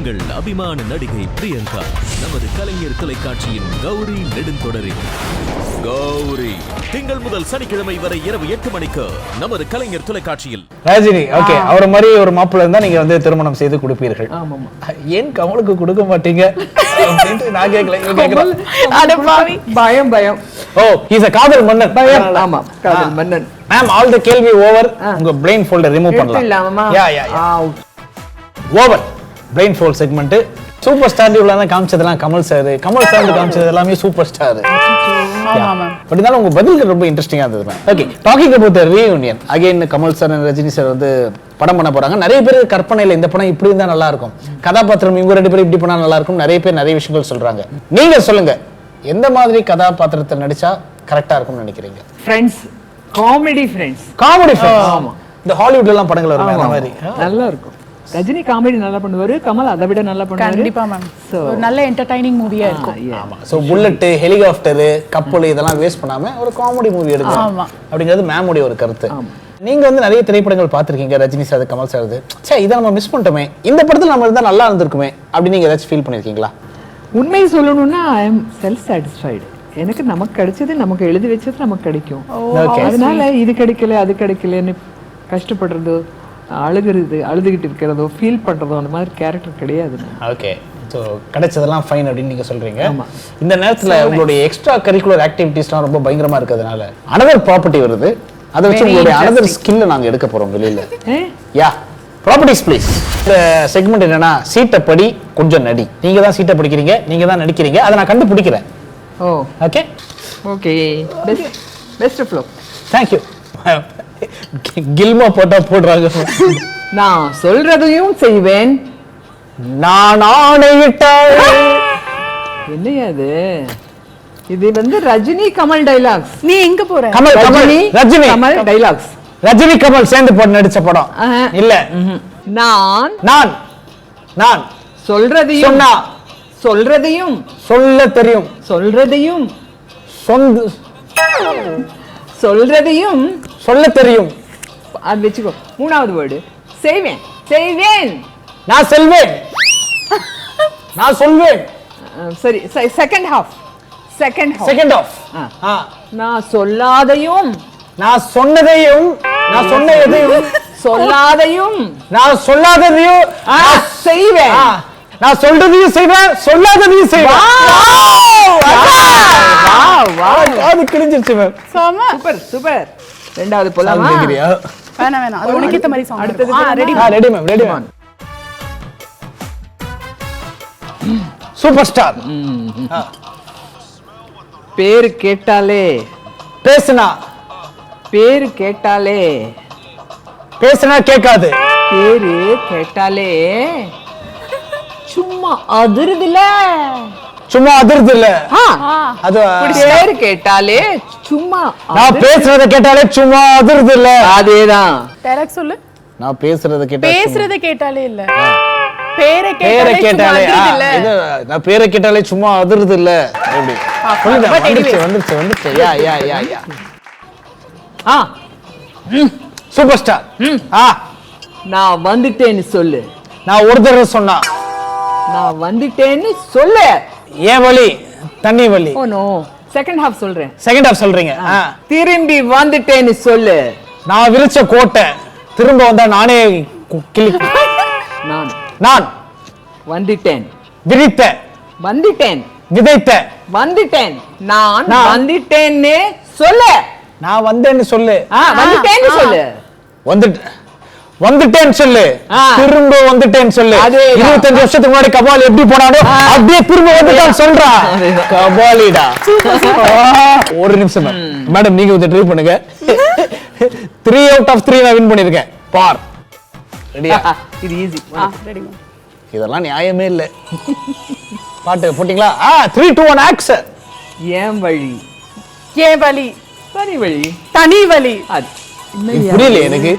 உங்கள் அபிமான நடிகை பிரியங்கா நமது கலைஞர் தொலைக்காட்சியின் கௌரி நெடுந்தொடரில் கௌரி திங்கள் முதல் சனிக்கிழமை வரை இரவு 8 மணிக்கு நமது கலைஞர் தொலைக்காட்சியில். ரஜினி ஓகே, அவர் மாதிரி ஒரு மாப்பிள்ளை இருந்தா நீங்க வந்து திருமணம் செய்து கொடுப்பீர்கள். ஏன் கமலுக்கு கொடுக்க மாட்டீங்க அப்படின்ட்டு நான் கேட்கல. பயம் பயம். ஓ இஸ் a காதல் மன்னன். பயம். ஆமா, காதல் மன்னன். மேம் ஆல் தி கேள்வி ஓவர். உங்க பிரெயின் ஃபோல்டர் ரிமூவ் பண்ணலாம். Yeah over brain fold segment. Super star இவ்வளவு தான் காமிச்சதெல்லாம் கமல் சார் காமிச்சது எல்லாமே சூப்பர் ஸ்டார். பட் இருந்தாலும் உங்க பதில்கள் ரொம்ப இன்ட்ரெஸ்டிங்கா இருந்தது. Okay, talking about the reunion again Kamal sir and Rajini sir வந்து படம் பண்ண போறாங்க. நிறைய பேர் கற்பனையில இந்த படம் இப்படி இருந்தா நல்லா இருக்கும், கதாபாத்திரம் இவங்க ரெண்டு பேரும் இப்படி பண்ணா நல்லா இருக்கும், நிறைய பேர் நிறைய விஷயங்கள் சொல்றாங்க. நீங்க சொல்லுங்க, எந்த மாதிரி கதாபாத்திரத்தை நடிச்சா கரெக்டா இருக்கும்னு நினைக்கிறீங்க? Friends, comedy friends. ஆமா, இந்த ஹாலிவுட்ல எல்லாம் படங்கள் வருமே அந்த மாதிரி நல்லா இருக்கும். ரஜினி காமெடி நல்லா பண்ணுவாரு, கமல் அதை விட நல்லா பண்ணுவாரு. கண்டிப்பா மேம், ஒரு நல்ல என்டர்டைனிங் மூவியா இருக்கும். ஆமா, சோ புல்லட், ஹெலிகாப்டர், கப்பல் இதெல்லாம் வேஸ்ட் பண்ணாம ஒரு காமெடி மூவி எடுக்கணும் அப்படிங்கிறது மேமுடைய ஒரு கருத்து. நீங்க வந்து நிறைய திரைப்படங்கள் பார்த்திருக்கீங்க, ரஜினி சார், கமல் சார். சே, இதை நம்ம மிஸ் பண்ணிட்டோமே, இந்த படத்துல நம்ம இருந்தா நல்லா இருந்திருக்குமே அப்படி நீங்க ஏதாச்சும் ஃபீல் பண்ணிருக்கீங்களா? உண்மையை சொல்லணும்னா ஐ எம் செல்ஃப் சாட்டிஸ்ஃபைடு. எனக்கு நமக்கு கிடைச்சது, நமக்கு எழுதி வச்சது நமக்கு கிடைக்கும். அதனால இது கிடைக்கல அது கிடைக்கலன்னு கஷ்டப்படுறது, அழுதுகிட்டு இருக்கிறதோ ஃபீல் பண்றதோ அந்த மாதிரி கேரக்டர் கிடையாது. ஓகே, ஸோ கிடைச்சதெல்லாம் ஃபைன் அப்படின்னு நீங்க சொல்றீங்க. இந்த நேரத்தில் உங்களுடைய எக்ஸ்ட்ரா கரிக்குலர் ஆக்டிவிட்டிஸ்லாம் ரொம்ப பயங்கரமா இருக்கிறதுனால அனதர் ப்ராப்பர்ட்டி வருது. அதை வச்சு உங்களுடைய அனதர் ஸ்கில்லை நாங்க எடுக்க போறோம் வெளியில. யா ப்ராப்பர்ட்டிஸ் ப்ளீஸ். இந்த செக்மெண்ட் என்னன்னா, சீட்டை படி கொஞ்சம் நடி. நீங்க தான் சீட்டை படிக்கிறீங்க, நீங்க தான் நடிக்கிறீங்க, அதை நான் கண்டுபிடிக்கிறேன். Oh okay okay, best of luck. Thank you. கில்மா போட்டா போடுறாங்க. நான் சொல்றதையும் செய்வேன், நான் ஆணையிட்டால். என்னையா இது வந்து ரஜினி கமல் டைலாக்ஸ். நீ எங்க போற? ரஜினி கமல் டைலாக்ஸ். ரஜினி கமல் சேர்ந்து போட்டு நடிச்ச படம் இல்ல. நான் நான் நான் சொல்றதையும் சொல்றதையும் சொல்ல தெரியும், சொல்றதையும் சொல்றதையும் சொல்ல தெரியும். அது வச்சுக்கோ. மூணாவது வேர்டு செய்வேன். செய்வேன், நான் செல்வேன், நான் சொல்வேன். சரி, செகண்ட் ஹாஃப். Second half. நான் சொல்லாதையும், நான் சொன்னதையும், நான் சொன்ன எதையும் சொல்லாதையும், நான் சொல்லாததையும் செய்வேன். நான் சொல்றதையும் செய்வேன், சொல்லாததையும் செய்வேன். அது கிழிஞ்சிருச்சு மேம். Super super. ரெண்டாவது போலாமா? வேணாம், அது உனக்கு ஏத்த மாதிரி சாங். அடுத்தது ready ma'am, ready ma'am. Super star. பேரு கேட்டாலே பேசுனா, பேரு கேட்டாலே பேசுனா கேட்காது, பேரு கேட்டாலே சும்மா அதிருதுல, சும்மா அதிருது இல்ல. அது பேரு கேட்டாலே சும்மா, நான் பேசுறத கேட்டாலே சும்மா அதிருது இல்ல. அதேதான். டைரக்ட் சொல்லு. நான் பேசுறத கேட்டாலே இல்ல, பேரை கேட்டாலே நான் பேரை கேட்டாலே சும்மா அதிருது இல்ல. எப்படி வந்துருச்சு. Yeah yeah yeah yeah. Super star. நான் வந்துட்டேன்னு சொல்லு. நான் ஒரு தடவை சொன்னா, நான் வந்துட்டேன்னு சொல்லு. ஏன் வழி தண்ணி வழி. ஓ நோ, செகண்ட் ஹாஃப் சொல்றேன். செகண்ட் ஹாஃப் சொல்றீங்க. திரும்பி வந்துட்டேன்னு சொல்லு. நான் விரிச்ச கோட்டை திரும்ப வந்தா நானே கிளி. நான் வந்துட்டேன், விரித்த, வந்துட்டேன், விதைத்த, வந்துட்டேன். நான் வந்துட்டேன்னு சொல்லு. நான் வந்தேன்னு சொல்லு. வந்துட்டேன்னு சொல்லு. வந்துட்டேன்னு சொல்லு. திரும்ப வந்துட்டேன்னு சொல்லு. 25 வருஷத்துக்கு முன்னாடி கபாலி எப்படி போனானோ அப்படியே திரும்ப வந்துட்டான்னு சொல்றான். கபாலிடா. ஒரு நிமிஷம் மேடம், நீங்க கொஞ்சம் ட்ரை பண்ணுங்க. 3 out of 3 நான் வின் பண்ணிருக்கேன். பார். ரெடியா? இது ஈஸி. ரெடி. இதெல்லாம் நியாயமே இல்ல. பாட்டு போட்டீங்களா? 3, 2, 1 ஆக்ஷன். ஏன் வழி, ஏன் வழி, தனி வழி, தனி வழி. புரியல எனக்கு.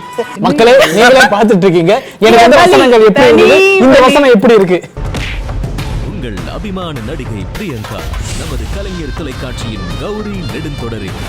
மக்களே, நீங்களே பார்த்துட்டு இருக்கீங்க, எனக்கு அந்த வசனங்கள் எப்படி இருக்கு, இந்த வசனம் எப்படி இருக்கு? உங்கள் அபிமான நடிகை பிரியங்கா நமது கலைஞர் தொலைக்காட்சியின் கௌரி நெடுந்தொடரில்